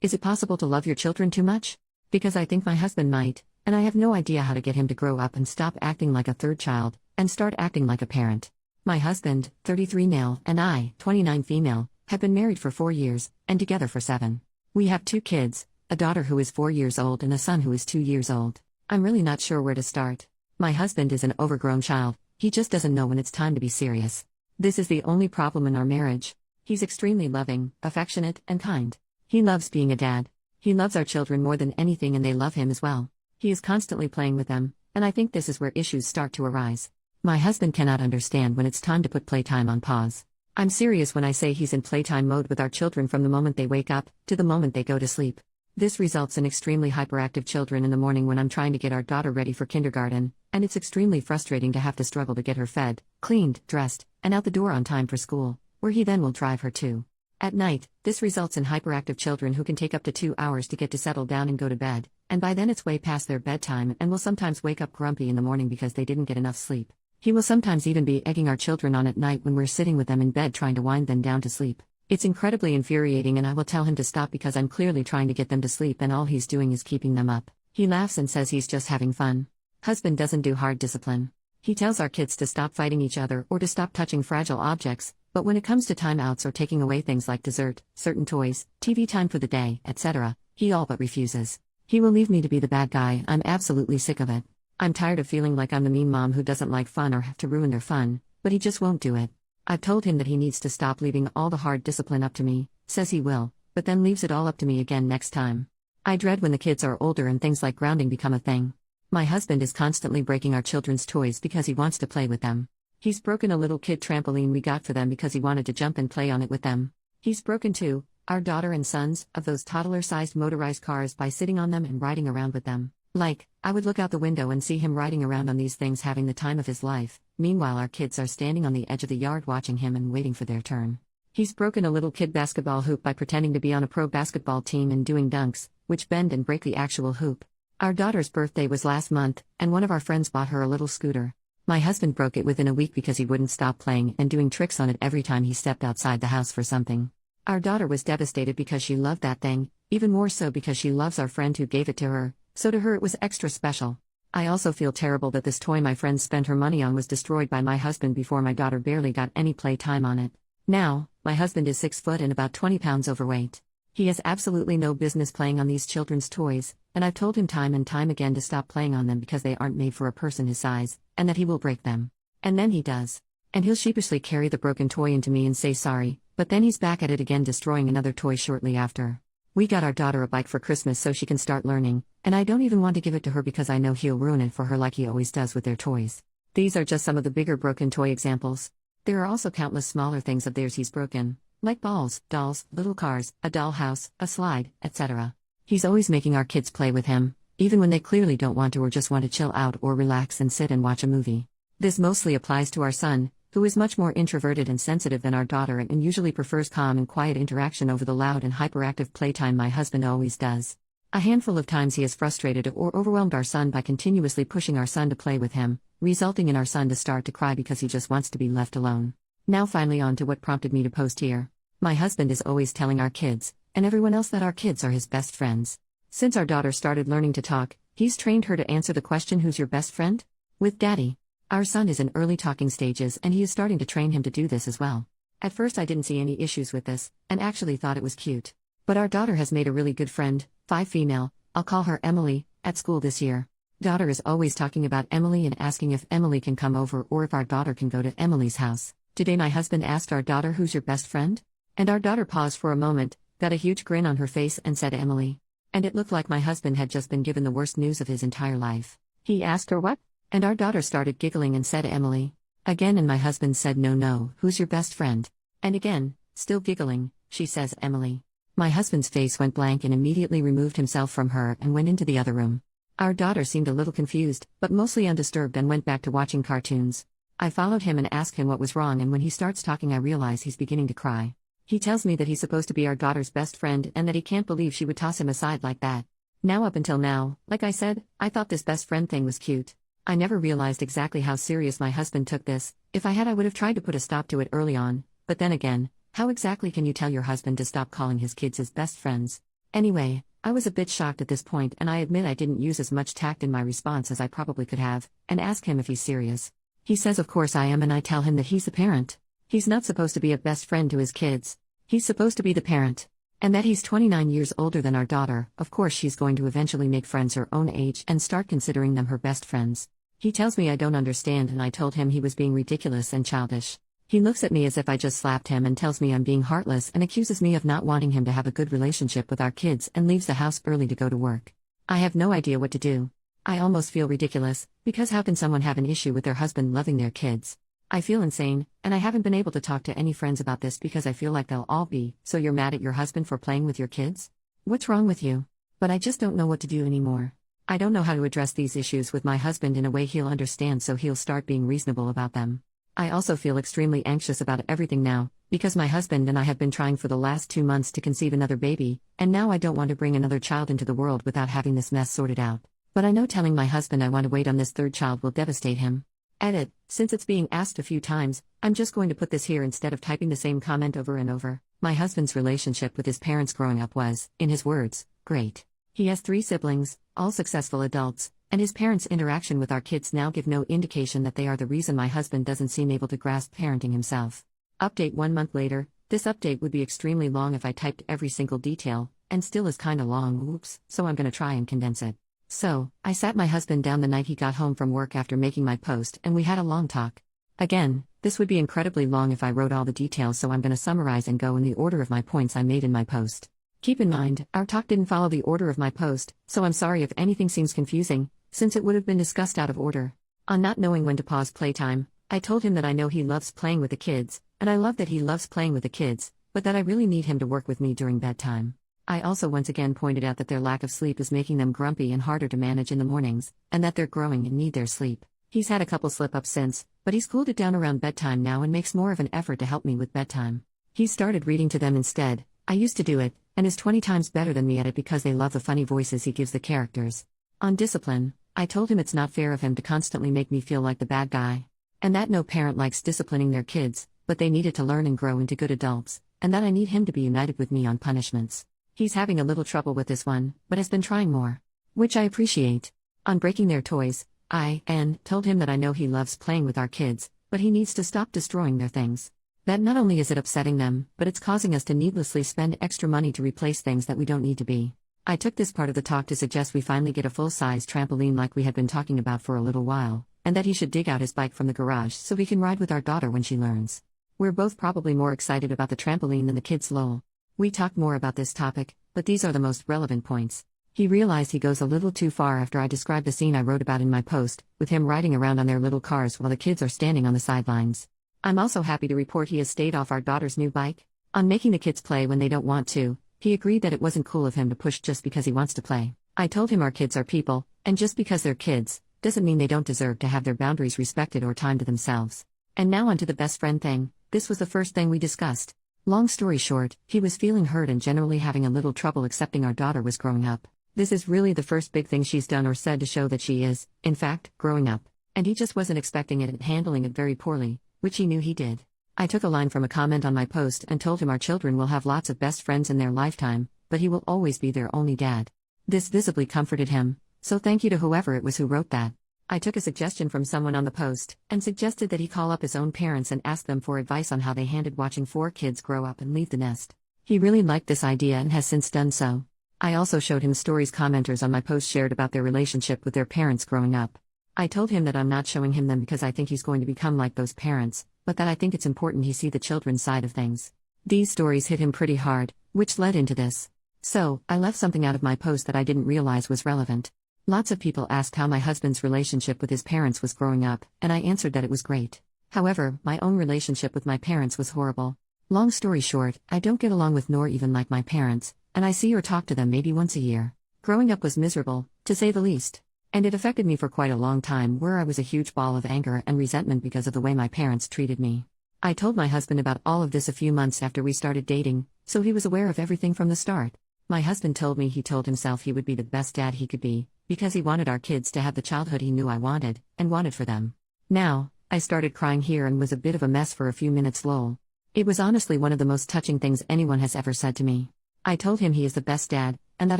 Is it possible to love your children too much? Because I think my husband might, and I have no idea how to get him to grow up and stop acting like a third child, and start acting like a parent. My husband, 33 male, and I, 29 female, have been married for 4 years, and together for 7. We have 2 kids, a daughter who is 4 years old and a son who is 2 years old. I'm really not sure where to start. My husband is an overgrown child, he just doesn't know when it's time to be serious. This is the only problem in our marriage. He's extremely loving, affectionate, and kind. He loves being a dad. He loves our children more than anything and they love him as well. He is constantly playing with them, and I think this is where issues start to arise. My husband cannot understand when it's time to put playtime on pause. I'm serious when I say he's in playtime mode with our children from the moment they wake up, to the moment they go to sleep. This results in extremely hyperactive children in the morning when I'm trying to get our daughter ready for kindergarten, and it's extremely frustrating to have to struggle to get her fed, cleaned, dressed, and out the door on time for school, where he then will drive her to. At night, this results in hyperactive children who can take up to 2 hours to get to settle down and go to bed, and by then it's way past their bedtime and will sometimes wake up grumpy in the morning because they didn't get enough sleep. He will sometimes even be egging our children on at night when we're sitting with them in bed trying to wind them down to sleep. It's incredibly infuriating and I will tell him to stop because I'm clearly trying to get them to sleep and all he's doing is keeping them up. He laughs and says he's just having fun. Husband doesn't do hard discipline. He tells our kids to stop fighting each other or to stop touching fragile objects, but when it comes to timeouts or taking away things like dessert, certain toys, TV time for the day, etc., he all but refuses. He will leave me to be the bad guy. I'm absolutely sick of it. I'm tired of feeling like I'm the mean mom who doesn't like fun or have to ruin their fun, but he just won't do it. I've told him that he needs to stop leaving all the hard discipline up to me, says he will, but then leaves it all up to me again next time. I dread when the kids are older and things like grounding become a thing. My husband is constantly breaking our children's toys because he wants to play with them. He's broken a little kid trampoline we got for them because he wanted to jump and play on it with them. He's broken 2, our daughter and sons, of those toddler-sized motorized cars by sitting on them and riding around with them. Like, I would look out the window and see him riding around on these things having the time of his life, meanwhile our kids are standing on the edge of the yard watching him and waiting for their turn. He's broken a little kid basketball hoop by pretending to be on a pro basketball team and doing dunks, which bend and break the actual hoop. Our daughter's birthday was last month, and one of our friends bought her a little scooter. My husband broke it within a week because he wouldn't stop playing and doing tricks on it every time he stepped outside the house for something. Our daughter was devastated because she loved that thing, even more so because she loves our friend who gave it to her, so to her it was extra special. I also feel terrible that this toy my friend spent her money on was destroyed by my husband before my daughter barely got any play time on it. Now, my husband is 6 foot and about 20 pounds overweight. He has absolutely no business playing on these children's toys, and I've told him time and time again to stop playing on them because they aren't made for a person his size, and that he will break them. And then he does. And he'll sheepishly carry the broken toy into me and say sorry, but then he's back at it again destroying another toy shortly after. We got our daughter a bike for Christmas so she can start learning, and I don't even want to give it to her because I know he'll ruin it for her like he always does with their toys. These are just some of the bigger broken toy examples. There are also countless smaller things of theirs he's broken, like balls, dolls, little cars, a dollhouse, a slide, etc. He's always making our kids play with him, even when they clearly don't want to or just want to chill out or relax and sit and watch a movie. This mostly applies to our son, who is much more introverted and sensitive than our daughter and usually prefers calm and quiet interaction over the loud and hyperactive playtime my husband always does. A handful of times he has frustrated or overwhelmed our son by continuously pushing our son to play with him, resulting in our son to start to cry because he just wants to be left alone. Now finally on to what prompted me to post here. My husband is always telling our kids, and everyone else that our kids are his best friends. Since our daughter started learning to talk, he's trained her to answer the question, "Who's your best friend?" with Daddy. Our son is in early talking stages and he is starting to train him to do this as well. At first I didn't see any issues with this, and actually thought it was cute. But our daughter has made a really good friend, 5 female, I'll call her Emily, at school this year. Daughter is always talking about Emily and asking if Emily can come over or if our daughter can go to Emily's house. Today my husband asked our daughter, "Who's your best friend?" And our daughter paused for a moment, got a huge grin on her face and said Emily. And it looked like my husband had just been given the worst news of his entire life. He asked her what? And our daughter started giggling and said Emily. Again, and my husband said no, who's your best friend? And again, still giggling, she says Emily. My husband's face went blank and immediately removed himself from her and went into the other room. Our daughter seemed a little confused, but mostly undisturbed and went back to watching cartoons. I followed him and asked him what was wrong, and when he starts talking I realize he's beginning to cry. He tells me that he's supposed to be our daughter's best friend and that he can't believe she would toss him aside like that. Now up until now, like I said, I thought this best friend thing was cute. I never realized exactly how serious my husband took this. If I had I would have tried to put a stop to it early on, but then again, how exactly can you tell your husband to stop calling his kids his best friends? Anyway, I was a bit shocked at this point, and I admit I didn't use as much tact in my response as I probably could have, and ask him if he's serious. He says of course I am, and I tell him that he's the parent. He's not supposed to be a best friend to his kids. He's supposed to be the parent. And that he's 29 years older than our daughter. Of course she's going to eventually make friends her own age and start considering them her best friends. He tells me I don't understand, and I told him he was being ridiculous and childish. He looks at me as if I just slapped him and tells me I'm being heartless and accuses me of not wanting him to have a good relationship with our kids and leaves the house early to go to work. I have no idea what to do. I almost feel ridiculous, because how can someone have an issue with their husband loving their kids? I feel insane, and I haven't been able to talk to any friends about this because I feel like they'll all be, "So you're mad at your husband for playing with your kids? What's wrong with you?" But I just don't know what to do anymore. I don't know how to address these issues with my husband in a way he'll understand, so he'll start being reasonable about them. I also feel extremely anxious about everything now, because my husband and I have been trying for the last 2 months to conceive another baby, and now I don't want to bring another child into the world without having this mess sorted out. But I know telling my husband I want to wait on this third child will devastate him. Edit: since it's being asked a few times, I'm just going to put this here instead of typing the same comment over and over. My husband's relationship with his parents growing up was, in his words, great. He has 3 siblings, all successful adults, and his parents' interaction with our kids now give no indication that they are the reason my husband doesn't seem able to grasp parenting himself. Update 1 month later. This update would be extremely long if I typed every single detail, and still is kinda long, oops, so I'm gonna try and condense it. So, I sat my husband down the night he got home from work after making my post, and we had a long talk. Again, this would be incredibly long if I wrote all the details, so I'm gonna summarize and go in the order of my points I made in my post. Keep in mind, our talk didn't follow the order of my post, so I'm sorry if anything seems confusing, since it would have been discussed out of order. On not knowing when to pause playtime, I told him that I know he loves playing with the kids, and I love that he loves playing with the kids, but that I really need him to work with me during bedtime. I also once again pointed out that their lack of sleep is making them grumpy and harder to manage in the mornings, and that they're growing and need their sleep. He's had a couple slip-ups since, but he's cooled it down around bedtime now and makes more of an effort to help me with bedtime. He's started reading to them instead. I used to do it, and is 20 times better than me at it because they love the funny voices he gives the characters. On discipline, I told him it's not fair of him to constantly make me feel like the bad guy. And that no parent likes disciplining their kids, but they needed to learn and grow into good adults, and that I need him to be united with me on punishments. He's having a little trouble with this one, but has been trying more. Which I appreciate. On breaking their toys, I told him that I know he loves playing with our kids, but he needs to stop destroying their things. That not only is it upsetting them, but it's causing us to needlessly spend extra money to replace things that we don't need to be. I took this part of the talk to suggest we finally get a full-size trampoline like we had been talking about for a little while, and that he should dig out his bike from the garage so we can ride with our daughter when she learns. We're both probably more excited about the trampoline than the kids, lol. We talked more about this topic, but these are the most relevant points. He realized he goes a little too far after I described the scene I wrote about in my post, with him riding around on their little cars while the kids are standing on the sidelines. I'm also happy to report he has stayed off our daughter's new bike. On making the kids play when they don't want to, he agreed that it wasn't cool of him to push just because he wants to play. I told him our kids are people, and just because they're kids, doesn't mean they don't deserve to have their boundaries respected or time to themselves. And now onto the best friend thing. This was the first thing we discussed. Long story short, he was feeling hurt and generally having a little trouble accepting our daughter was growing up. This is really the first big thing she's done or said to show that she is, in fact, growing up. And he just wasn't expecting it and handling it very poorly, which he knew he did. I took a line from a comment on my post and told him our children will have lots of best friends in their lifetime, but he will always be their only dad. This visibly comforted him, so thank you to whoever it was who wrote that. I took a suggestion from someone on the post, and suggested that he call up his own parents and ask them for advice on how they handled watching 4 kids grow up and leave the nest. He really liked this idea and has since done so. I also showed him stories commenters on my post shared about their relationship with their parents growing up. I told him that I'm not showing him them because I think he's going to become like those parents, but that I think it's important he see the children's side of things. These stories hit him pretty hard, which led into this. So, I left something out of my post that I didn't realize was relevant. Lots of people asked how my husband's relationship with his parents was growing up, and I answered that it was great. However, my own relationship with my parents was horrible. Long story short, I don't get along with nor even like my parents, and I see or talk to them maybe once a year. Growing up was miserable, to say the least. And it affected me for quite a long time, where I was a huge ball of anger and resentment because of the way my parents treated me. I told my husband about all of this a few months after we started dating, so he was aware of everything from the start. My husband told me he told himself he would be the best dad he could be, because he wanted our kids to have the childhood he knew I wanted, and wanted for them. Now, I started crying here and was a bit of a mess for a few minutes, lol. It was honestly one of the most touching things anyone has ever said to me. I told him he is the best dad, and that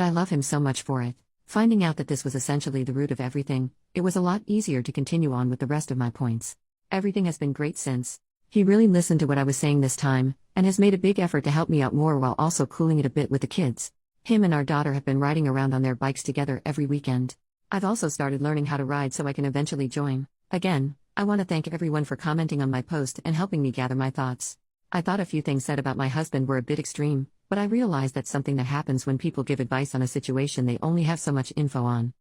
I love him so much for it. Finding out that this was essentially the root of everything, it was a lot easier to continue on with the rest of my points. Everything has been great since. He really listened to what I was saying this time, and has made a big effort to help me out more while also cooling it a bit with the kids. Him and our daughter have been riding around on their bikes together every weekend. I've also started learning how to ride so I can eventually join. Again, I want to thank everyone for commenting on my post and helping me gather my thoughts. I thought a few things said about my husband were a bit extreme, but I realized that's something that happens when people give advice on a situation they only have so much info on.